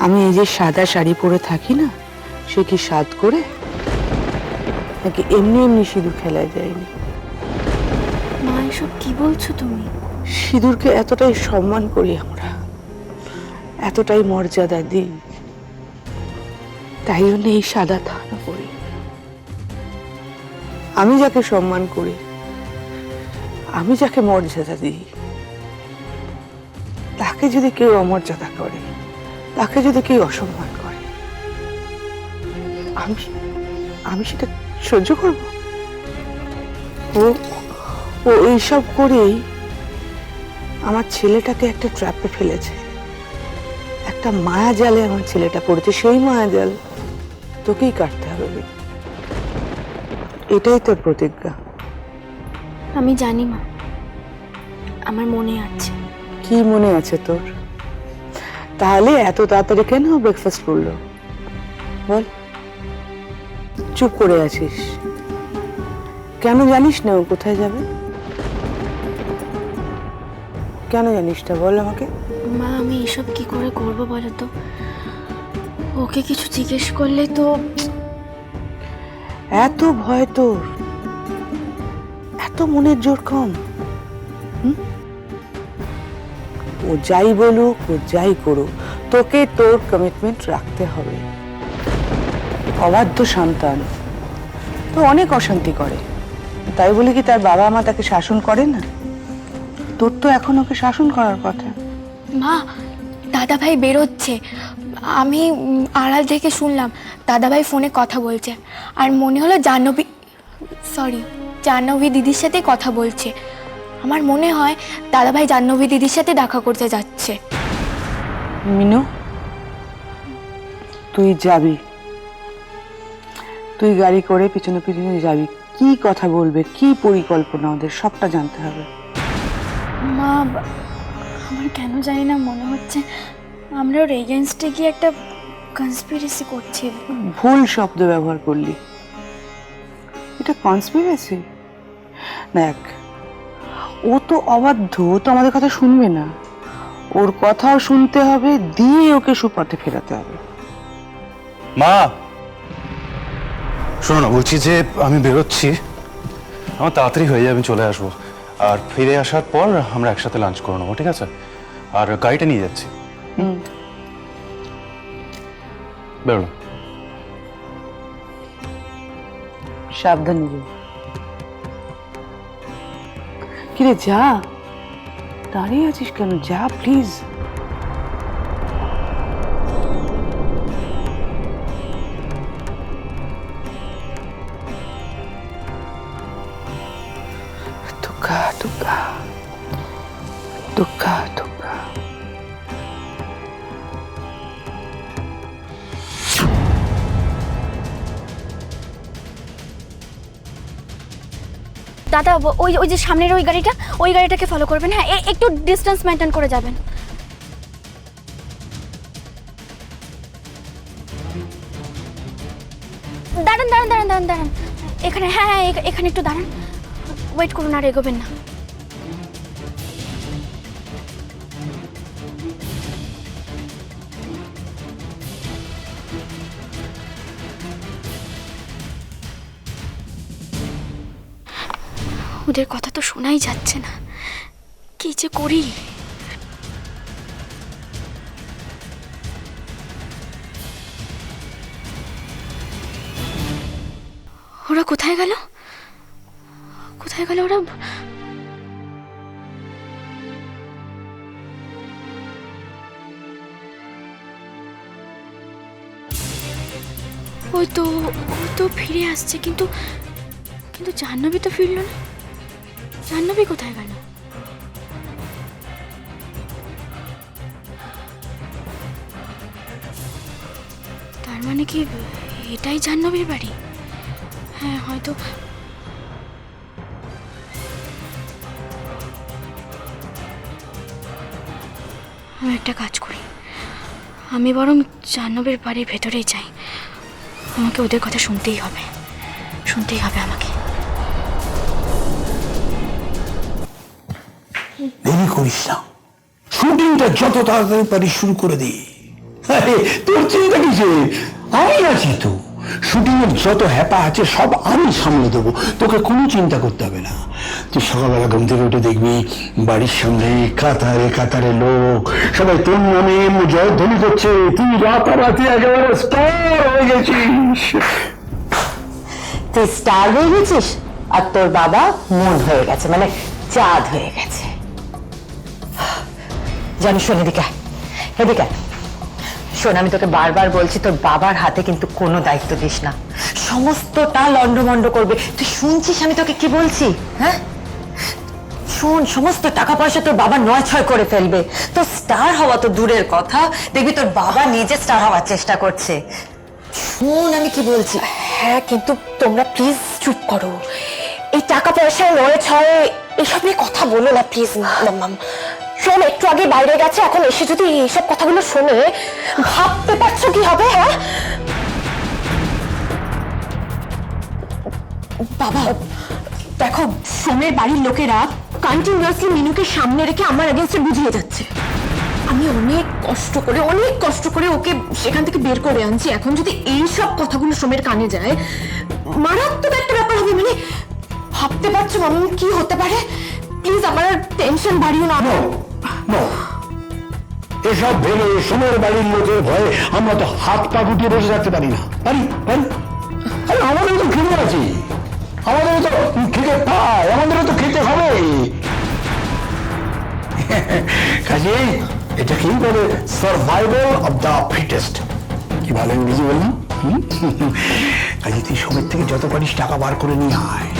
আমি এই যে সাদা শাড়ি পরে থাকি না, সে কি সাদ করে নাকি এমনি এমনি সিঁদুর খেলায় যায়নি? মা এসব কি বলছো তুমি? সিঁদুরকে এতটাই সম্মান করি আমরা, এতটাই মর্যাদা দিই, তাই জন্য এই সাদা থানা করি। আমি যাকে সম্মান করি, আমি যাকে মর্যাদা দিই, তাকে যদি কেউ অমর্যাদা করে, তাকে যদি কেউ অসম্মান করে, আমি আমি সেটা সহ্য করব? ও ও এইসব করেই আমার ছেলেটাকে একটা ট্র্যাপে ফেলেছে, একটা মায়া জালে আমার ছেলেটা পড়েছে। সেই মায়া জাল তোকেই কাটতে হবে, এটাই তোর প্রতিজ্ঞা। আমি জানি মা, আমার মনে আছে। কি মনে আছে তোর? তাহলে এত তাড়াতাড়ি কেন ব্রেকফাস্ট করলো বল? চুপ করে আছিস কেন? জানিস না ও কোথায় যাবে? কেন জানিস না বল আমাকে। মা আমি এসব কি করে করবো বলো তো? ওকে কিছু জিজ্ঞেস করলে তো। এত ভয় তোর, এত মনের জোর কম? ও যাই বলুক, ও যাই করুক, তোকে তোর কমিটমেন্ট রাখতে হবে। অবাধ্য সন্তান তো অনেক অশান্তি করে, তাই বলে কি তার বাবা মা তাকে শাসন করে না? তোর তো এখন ওকে শাসন করার কথা। মা দাদাভাই বেরোচ্ছে, আমি আড়াল থেকে শুনলাম দাদাভাই ফোনে কথা বলছে, আর মনে হলো জাহ্নবী দিদির সাথে কথা বলছে। আমার মনে হয় দাদাভাই জাহ্নবী দিদির সাথে দেখা করতে যাচ্ছে। মিনু, তুই যাবি, তুই গাড়ি করে পিছনে পিছনে যাবি। কি কথা বলবে, কি পরিকল্পনা ওদের, সবটা জানতে হবে। মা আমার কেন জানি না মনে হচ্ছে আমরা ওর এগেনস্টে গিয়ে একটা কনস্পিরেসি করছি। ভুল শব্দ ব্যবহার করলি। এটা কনস্পিরেসি? দেখ, ও তো অবাধ্য, ও তো আমাদের কথা শুনবে না। ওর কথাও শুনতে হবে, দিয়ে ওকে সুপথে ফেরাতে হবে। মা শোনো না, বলছি যে আমি বেরোচ্ছি, আমার তাড়াতাড়ি হয়ে যাবে, আমি চলে আসবো। আর ফিরে আসার পর আমরা একসাথে লাঞ্চ করে নেবো, ঠিক আছে? আর গাড়িটা নিয়ে যাচ্ছি। বেরোলাম। সাবধানে যা। কিরে যা, দাঁড়িয়ে আছিস কেন? যা প্লিজ। দুঃখা দুঃখা দুঃখা দুঃখা। দাদা ওই ওই যে সামনের ওই গাড়িটাকে ফলো করবেন। হ্যাঁ একটু ডিস্টেন্স মেনটেন করে যাবেন। দাঁড়ান দাঁড়ান দাঁড়ান দাঁড়ান দাঁড়ান এখানে। হ্যাঁ হ্যাঁ এখানে একটু দাঁড়ান, ওয়েট করুন, আর এগোবেন না। ওদের কথা তো শোনাই যাচ্ছে না, কি যে করি। ওরা কোথায় গেল? কোথায় গেল ওরা? ওই তো ও তো ফিরে আসছে, কিন্তু কিন্তু জাহ্নবী তো ফিরল না। জাহ্নবী কোথায় গেল? তার মানে কি এটাই জাহ্নবীর বাড়ি? হ্যাঁ হয়তো। আমি একটা কাজ করি, আমি বরং জাহ্নবীর বাড়ির ভেতরেই যাই। আমাকে ওদের কথা শুনতেই হবে, শুনতেই হবে আমাকে। দেরি করিস না, শুটিংটা যত তাড়াতাড়ি পারিস শুরু করে দে। আরে তোর চিন্তা কিসে, আমি আছি তো। শুটিং এর যত হ্যাপা আছে সব আমি সামলে দেবো, তোকে কোনো চিন্তা করতে হবে না। তুই সকালবেলা ঘুম থেকে উঠে দেখবি বাড়ির সামনে কাতারে কাতারে লোক, সবাই তোর নামে জয়ধ্বনি করছে। তুই রাতারাতি একেবারে স্টার হয়ে গেছিস। তুই স্টার হয়ে গেছিস আর তোর বাবা মুন হয়ে গেছে, মানে চাঁদ হয়ে গেছে। জানিস, শোন এদিকে আয়, এদিকে আয়। শোন, আমি তোকে বারবার বলছি তোর বাবার হাতে কিন্তু কোনো দায়িত্ব দিস না, সমস্তটা লন্ডমন্ড করবে। তুই শুনছিস আমি তোকে কি বলছি? হ্যাঁ শোন, সমস্ত টাকা পয়সা তোর বাবা নয় ছয় করে ফেলবে। তোর স্টার হওয়া তো দূরের কথা, দেখবি তোর বাবা নিজে স্টার হওয়ার চেষ্টা করছে। শোন আমি কি বলছি। হ্যাঁ, কিন্তু তোমরা প্লিজ চুপ করো। এই টাকা পয়সা নয় ছয় এসব নিয়ে কথা বলো না প্লিজ। মাম্মাম শোন, একটু আগে বাইরে গেছে, এখন এসে যদি এইসব কথাগুলো শোনে, ভাবতে পারছো কি হবে? হ্যাঁ বাবা, দেখো সোমের বাড়ির লোকেরা কন্টিনিউয়াসলি মিনুকে সামনে রেখে আমার এগেইনস্টে বুঝিয়ে যাচ্ছে। আমি অনেক কষ্ট করে ওকে সেখান থেকে বের করে আনছি। এখন যদি এই সব কথাগুলো সোমের কানে যায়, মারাত্মক একটা ব্যাপার হবে। মানে ভাবতে পারছো মামুন কি হতে পারে? প্লিজ আমার টেনশন বাড়িও না। এসব ভেবে সময়ের বাড়ির লোকের ভয়ে আমরা তো হাত পা গুটিয়ে বসে থাকতে পারি না। পারি পারি আরে আমাদেরও তো খেতে আছি, আমাদেরও তো খেতে পাই, আমাদেরও তো খেতে হবে। কাজে এটাকেই বলে সার্ভাইভাল অফ দ্য ফিটেস্ট। কি ভালো ইংরেজি বললাম? কাজে তুই সময়ের থেকে যত পারিস টাকা বার করে নিয়ে আয়।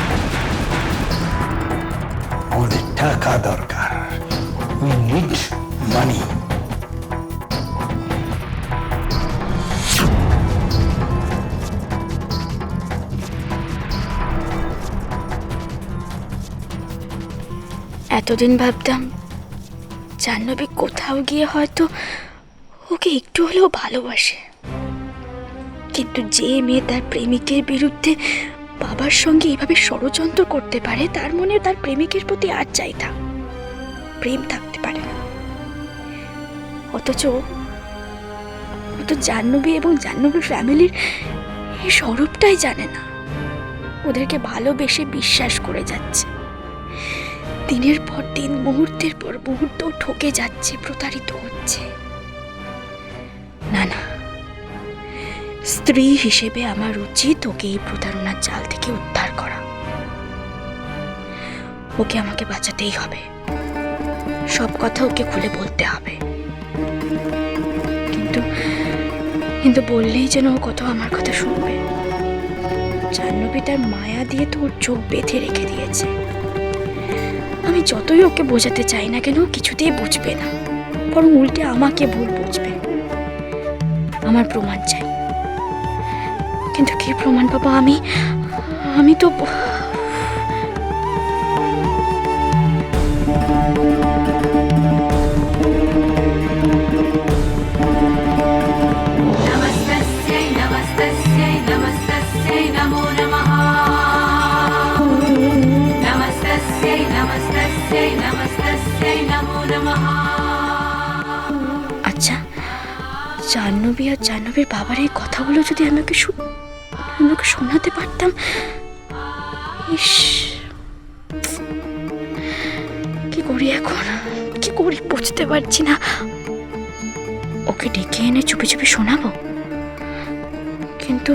আমাদের টাকা দরকার, উই নিড মানি। এতদিন ভাবতাম জাহ্নবী কোথাও গিয়ে হয়তো ওকে একটু হলেও ভালোবাসে, কিন্তু যে মেয়ে তার প্রেমিকের বিরুদ্ধে বাবার সঙ্গে এইভাবে ষড়যন্ত্র করতে পারে, তার মনে তার প্রেমিকের প্রতি আর চাইতা প্রেম থাকতে পারে না। অথচ জাহ্নবী এবং জাহ্নবীর ফ্যামিলির এই স্বরূপটাই জানে না। ওদেরকে ভালোবেসে বিশ্বাস করে যাচ্ছে, দিনের পর দিন মুহূর্তের পর মুহূর্ত ঠকে যাচ্ছে, প্রতারিত হচ্ছে। না না, স্ত্রী হিসেবে আমার উচিত ওকে এই প্রতারণার জাল থেকে উদ্ধার করা। ওকে আমাকে বাঁচাতেই হবে, সব কথা ওকে খুলে বলতে হবে। কিন্তু বললেই যেন ও কত আমার কথা শুনবে। জাহ্নবী তার মায়া দিয়ে তো ওর চোখ বেঁধে রেখে দিয়েছে। আমি যতই ওকে বোঝাতে চাই না কেন, কিছুতেই বুঝবে না, বরং উল্টে আমাকে ভুল বুঝবে। আমার প্রমাণ চাই, কিন্তু কি প্রমাণ পাবো? আমি তো আচ্ছা, জাহ্নবী আর জাহ্নবীর বাবার এই কথাগুলো যদি আমাকে শোনাতে পারতাম। ইস, কি করি এখন, কি করি বুঝতে পারছি না। ওকে ডেকে এনে চুপি চুপি শোনাবো, কিন্তু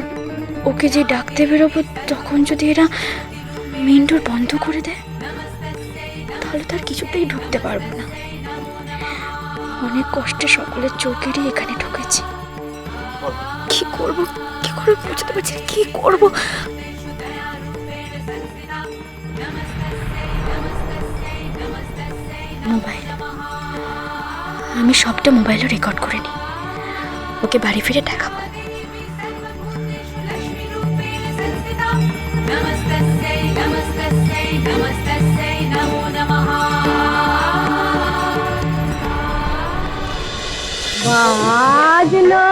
ওকে যে ডাকতে বেরোবো তখন যদি এরা মেইন ডোর বন্ধ করে দেয়, তাহলে তার কিছুতেই ঢুকতে পারবো না। অনেক কষ্টে সকলের চোখ এড়িয়ে এখানে ঢুকেছি। কি করব বুঝতে পারছি, কি করব। মোবাইল, আমি সবটা মোবাইলে রেকর্ড করে নিই, ওকে বাড়ি ফিরে দেখাবো। বাজলো